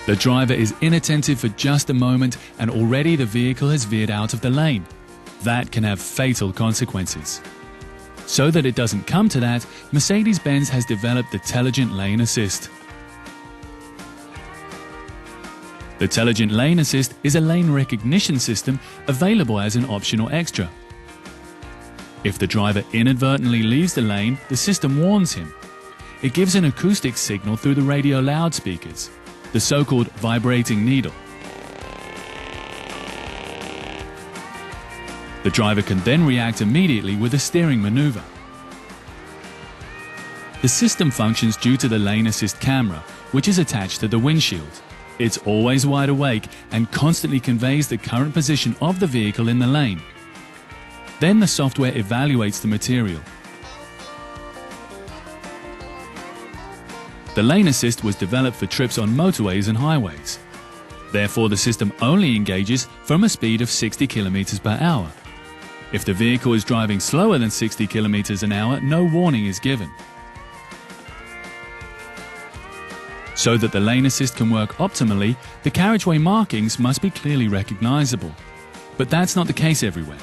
The driver is inattentive for just a moment and already the vehicle has veered out of the lane. That can have fatal consequences. So that it doesn't come to that, Mercedes-Benz has developed the Intelligent Lane Assist. The Intelligent Lane Assist is a lane recognition system available as an optional extra. If the driver inadvertently leaves the lane, the system warns him. It gives an acoustic signal through the radio loudspeakers, the so-called vibrating needle. The driver can then react immediately with a steering maneuver. The system functions due to the lane assist camera, which is attached to the windshield. It's always wide awake and constantly conveys the current position of the vehicle in the lane. Then the software evaluates the material. The lane assist was developed for trips on motorways and highways. Therefore, the system only engages from a speed of 60 km per hour. If the vehicle is driving slower than 60 km an hour, no warning is given. So that the lane assist can work optimally, the carriageway markings must be clearly recognizable. But that's not the case everywhere.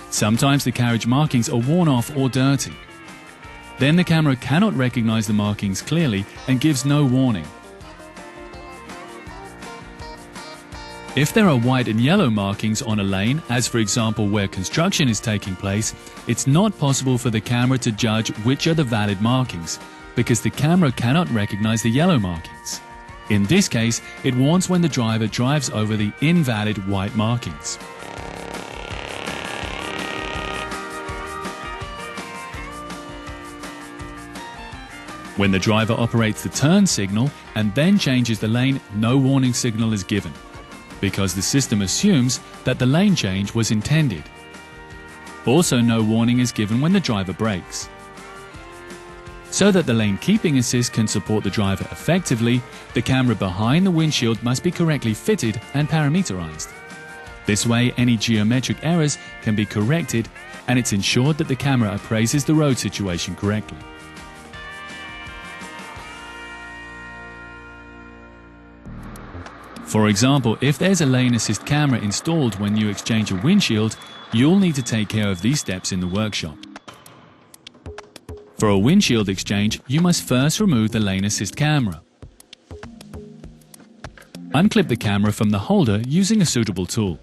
Sometimes the carriage markings are worn off or dirty. Then the camera cannot recognize the markings clearly and gives no warning. If there are white and yellow markings on a lane, as for example where construction is taking place, it's not possible for the camera to judge which are the valid markings, because the camera cannot recognize the yellow markings. In this case, it warns when the driver drives over the invalid white markings. When the driver operates the turn signal and then changes the lane, no warning signal is given, because the system assumes that the lane change was intended. Also, no warning is given when the driver brakes. So that the lane keeping assist can support the driver effectively, the camera behind the windshield must be correctly fitted and parameterized. This way, any geometric errors can be corrected and it's ensured that the camera appraises the road situation correctly. For example, if there's a lane assist camera installed when you exchange a windshield, you'll need to take care of these steps in the workshop. For a windshield exchange, you must first remove the lane assist camera. Unclip the camera from the holder using a suitable tool.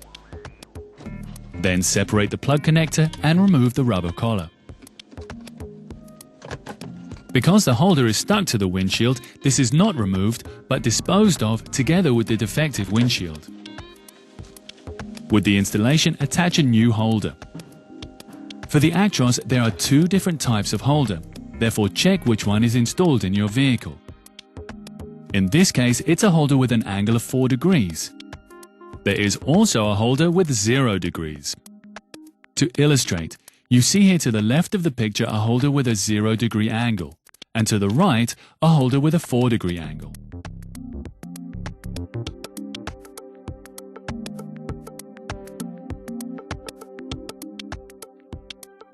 Then separate the plug connector and remove the rubber collar. Because the holder is stuck to the windshield, this is not removed but disposed of together with the defective windshield. With the installation, attach a new holder. For the Actros, there are two different types of holder, therefore check which one is installed in your vehicle. In this case, it's a holder with an angle of 4 degrees. There is also a holder with 0 degrees. To illustrate, you see here to the left of the picture a holder with a 0-degree angle, and to the right, a holder with a 4-degree angle.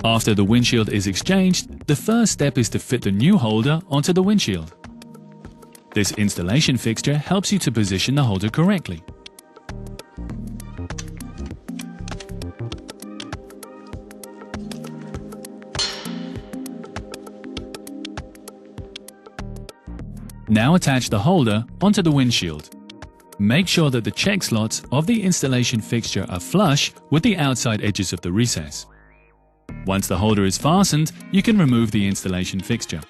After the windshield is exchanged, the first step is to fit the new holder onto the windshield. This installation fixture helps you to position the holder correctly. Now attach the holder onto the windshield. Make sure that the check slots of the installation fixture are flush with the outside edges of the recess. Once the holder is fastened, you can remove the installation fixture.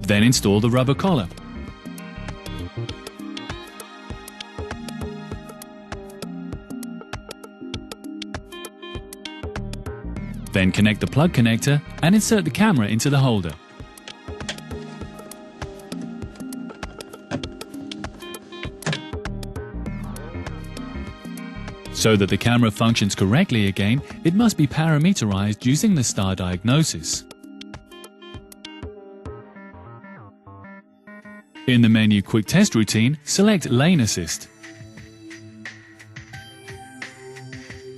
Then install the rubber collar. Then connect the plug connector and insert the camera into the holder. So that the camera functions correctly again, it must be parameterized using the star diagnosis. In the menu Quick Test Routine, select Lane Assist.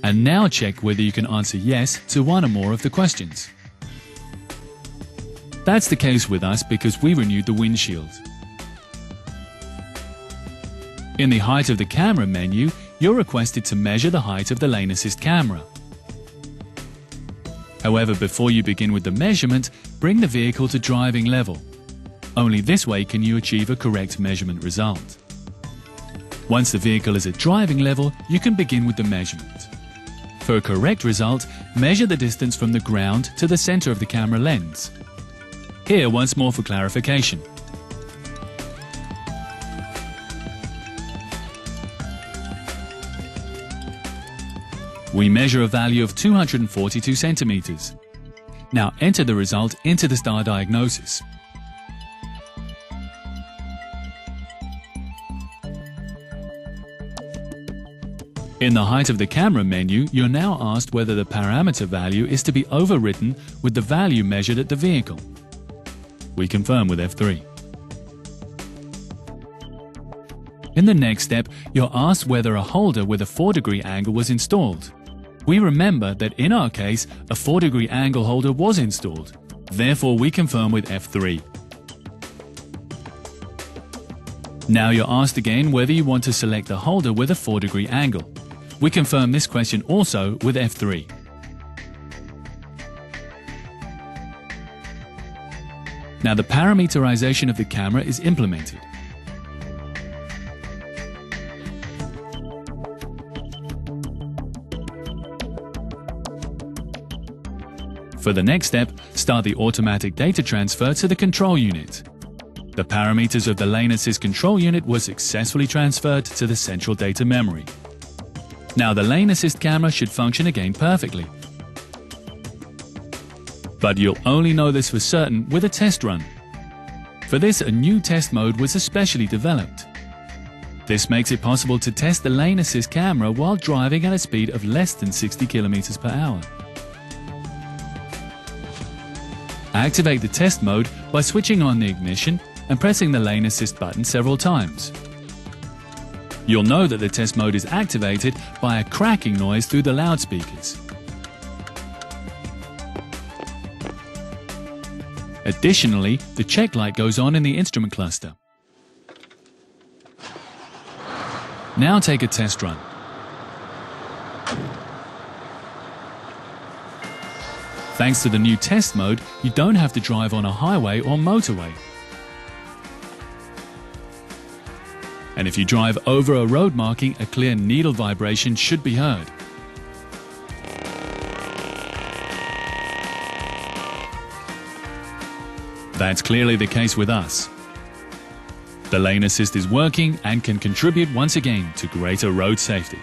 And now check whether you can answer yes to one or more of the questions. That's the case with us because we renewed the windshield. In the height of the camera menu, you're requested to measure the height of the lane assist camera. However, before you begin with the measurement, bring the vehicle to driving level. Only this way can you achieve a correct measurement result. Once the vehicle is at driving level, you can begin with the measurement. For a correct result, measure the distance from the ground to the center of the camera lens. Here once more for clarification. We measure a value of 242 centimeters. Now enter the result into the star diagnosis. In the height of the camera menu, you're now asked whether the parameter value is to be overwritten with the value measured at the vehicle. We confirm with F3. In the next step, you're asked whether a holder with a 4-degree angle was installed. We remember that in our case, a 4-degree angle holder was installed. Therefore, we confirm with F3. Now you're asked again whether you want to select a holder with a 4-degree angle. We confirm this question also with F3. Now the parameterization of the camera is implemented. For the next step, start the automatic data transfer to the control unit. The parameters of the lane assist control unit were successfully transferred to the central data memory. Now the lane assist camera should function again perfectly. But you'll only know this for certain with a test run. For this, a new test mode was especially developed. This makes it possible to test the lane assist camera while driving at a speed of less than 60 km per hour. Activate the test mode by switching on the ignition and pressing the lane assist button several times. You'll know that the test mode is activated by a cracking noise through the loudspeakers. Additionally, the check light goes on in the instrument cluster. Now take a test run. Thanks to the new test mode, you don't have to drive on a highway or motorway. And if you drive over a road marking, a clear needle vibration should be heard. That's clearly the case with us. The lane assist is working and can contribute once again to greater road safety.